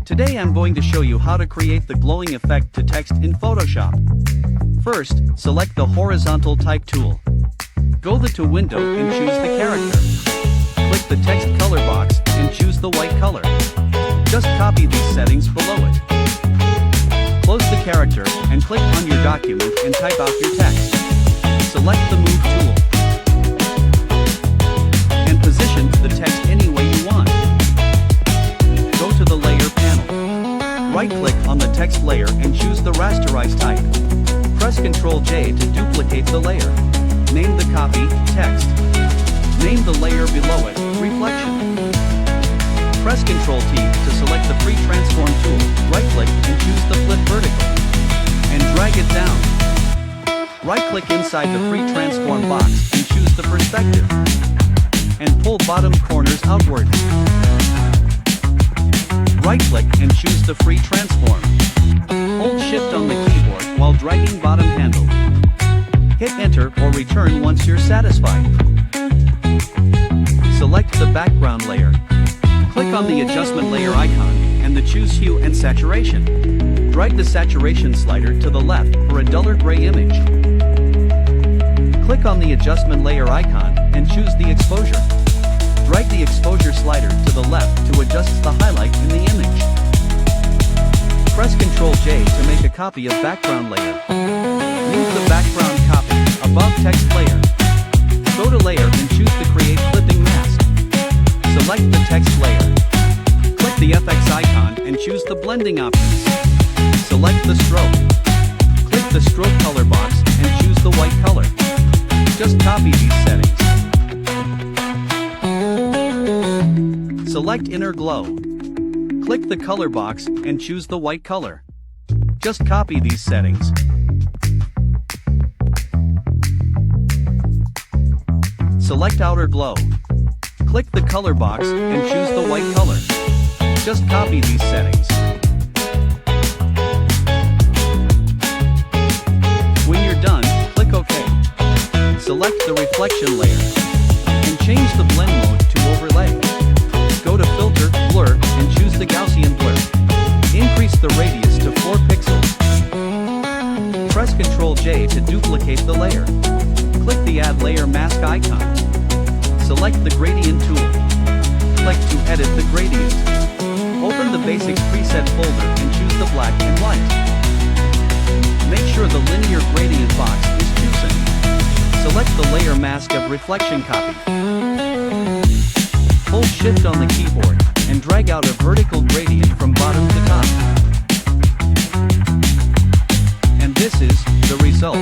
Today I'm going to show you how to create the glowing effect to text in Photoshop. First, select the horizontal type tool. Go to window and choose the character. Click the text color box and choose the white color. Just copy these settings below it. Close the character and click on your document and type out your text. Select the Move tool and position the text any way you want. Go to the Layer panel. Right-click on the text layer and choose the Rasterize type. Press Ctrl J to duplicate the layer. Name the copy, Text. Name the layer below it, Reflection. Press Ctrl T to select the Free Transform tool. Right-click and choose the Flip Vertical. And drag it down. Right-click inside the Free Transform box and choose the Perspective. And pull bottom corners outward. Right-click and choose the Free Transform. Hold Shift on the keyboard while dragging bottom handle. Hit Enter or Return once you're satisfied. Select the background layer. Click on the adjustment layer icon and the Choose Hue and Saturation. Drag the saturation slider to the left for a duller gray image. Click on the adjustment layer icon and choose the exposure. Drag the exposure slider to the left to adjust the highlight in the image. Press Ctrl J to make a copy of background layer. Move the background copy above text layer. Go to Layer and choose the Create Clipping Mask. Select the text layer. Click the FX icon and choose the blending options. Select the stroke. Click the stroke color box and choose the white color. Just copy these settings. Select Inner Glow. Click the color box and choose the white color. Just copy these settings. Select Outer Glow. Click the color box and choose the white color. Just copy these settings. When you're done, click OK. Select the reflection layer and change the blend mode to overlay. Go to Filter, Blur, and choose the Gaussian blur. Increase the radius to 4 pixels. Press Ctrl J to duplicate the layer. Click the Add Layer Mask icon. Select the Gradient tool. Click to edit the gradient. Open the Basics preset folder and choose the black and white. Make sure the linear gradient box is chosen. Select the layer mask of reflection copy. Hold Shift on the keyboard and drag out a vertical gradient from bottom to top. And this is the result.